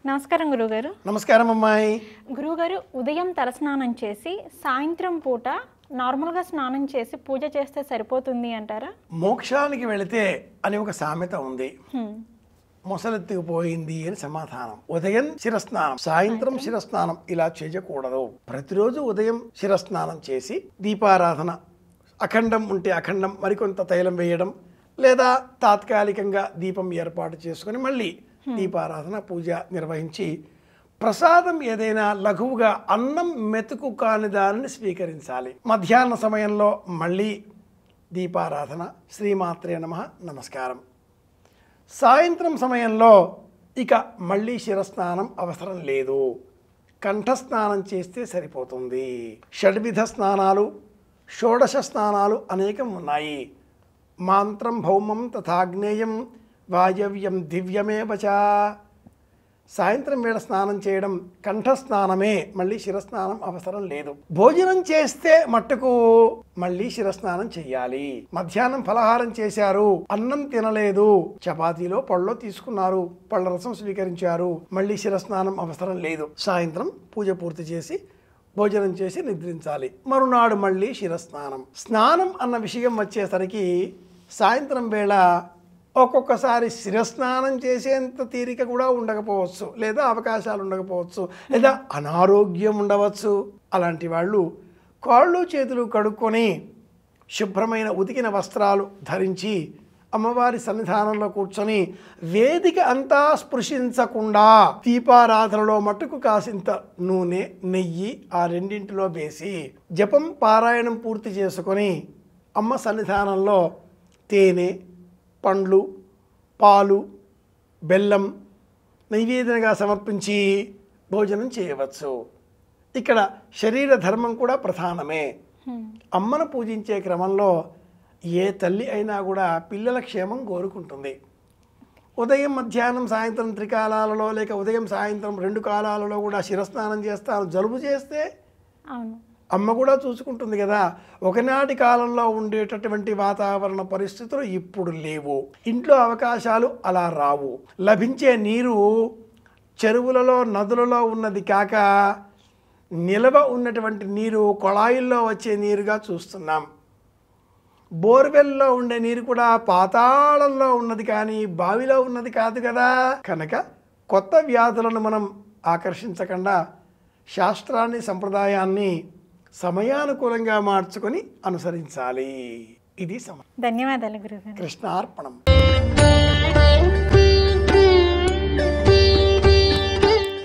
నమస్కారం గురుగారు. నమస్కారం అమ్మాయి. గురుగారు, ఉదయం తలస్నానం చేసి సాయంత్రం పూట నార్మల్గా స్నానం చేసి పూజ చేస్తే సరిపోతుంది అంటారా? మోక్షానికి వెళితే అని ఒక సామెత ఉంది. మొసలెత్తుకుపోయింది అని సమాధానం. ఉదయం శిరస్నానం, సాయంత్రం శిరస్నానం ఇలా చేయకూడదు. ప్రతిరోజు ఉదయం శిరస్నానం చేసి దీపారాధన, అఖండం ఉంటే అఖండం, మరికొంత తైలం వేయడం, లేదా తాత్కాలికంగా దీపం ఏర్పాటు చేసుకుని మళ్ళీ దీపారాధన పూజ నిర్వహించి ప్రసాదం ఏదైనా లఘువుగా అన్నం మెతుకు కాని దానిని స్వీకరించాలి. మధ్యాహ్న సమయంలో మళ్ళీ దీపారాధన, శ్రీమాత్రే నమః, నమస్కారం. సాయంత్రం సమయంలో ఇక మళ్ళీ శిరస్నానం అవసరం లేదు, కంఠస్నానం చేస్తే సరిపోతుంది. షడ్విధ స్నానాలు, షోడశ స్నానాలు అనేకం ఉన్నాయి. మాంత్రం భౌమం తథాగ్నేయం వాయవ్యం దివ్యమేవచ. సాయంత్రం వేళ స్నానం చేయడం కంఠస్నానమే, మళ్ళీ శిరస్నానం అవసరం లేదు. భోజనం చేస్తే మట్టుకు మళ్ళీ శిరస్నానం చెయ్యాలి. మధ్యాహ్నం ఫలహారం చేశారు, అన్నం తినలేదు, చపాతీలో పళ్ళో తీసుకున్నారు, పళ్ళ రసం స్వీకరించారు, మళ్ళీ శిరస్నానం అవసరం లేదు. సాయంత్రం పూజ పూర్తి చేసి భోజనం చేసి నిద్రించాలి. మరునాడు మళ్ళీ శిరస్నానం. స్నానం అన్న విషయం వచ్చేసరికి సాయంత్రం వేళ ఒక్కొక్కసారి శిరస్నానం చేసేంత తీరిక కూడా ఉండకపోవచ్చు, లేదా అవకాశాలు ఉండకపోవచ్చు, లేదా అనారోగ్యం ఉండవచ్చు. అలాంటి వాళ్ళు కాళ్ళు చేతులు కడుక్కొని శుభ్రమైన ఉతికిన వస్త్రాలు ధరించి అమ్మవారి సన్నిధానంలో కూర్చొని వేదిక అంతా స్పృశించకుండా దీపారాధనలో మట్టుకు కాసింత నూనె, నెయ్యి ఆ రెండింటిలో వేసి జపం పారాయణం పూర్తి చేసుకొని అమ్మ సన్నిధానంలో తేనె, పండ్లు, పాలు, బెల్లం నైవేద్యంగా సమర్పించి భోజనం చేయవచ్చు. ఇక్కడ శరీర ధర్మం కూడా ప్రధానమే. అమ్మను పూజించే క్రమంలో ఏ తల్లి అయినా కూడా పిల్లల క్షేమం కోరుకుంటుంది. ఉదయం, మధ్యాహ్నం, సాయంత్రం త్రికాలాలలో లేక ఉదయం సాయంత్రం 2 కాలాలలో కూడా శిరస్నానం చేస్తాను. జలుబు చేస్తే అమ్మ కూడా చూసుకుంటుంది కదా. ఒకనాటి కాలంలో ఉండేటటువంటి వాతావరణ పరిస్థితులు ఇప్పుడు లేవు. ఇంట్లో అవకాశాలు అలా రావు. లభించే నీరు చెరువులలో, నదులలో ఉన్నది కాక నిల్వ ఉన్నటువంటి నీరు కొళాయిల్లో వచ్చే నీరుగా చూస్తున్నాం. బోర్వెల్లో ఉండే నీరు కూడా పాతాళంలో ఉన్నది కానీ బావిలో ఉన్నది కాదు కదా. కనుక కొత్త వ్యాధులను మనం ఆకర్షించకుండా శాస్త్రాన్ని, సంప్రదాయాన్ని సమయానుకూలంగా మార్చుకొని అనుసరించాలి. ఇది ధన్యవాదాలు గురుగారు. కృష్ణార్పణం.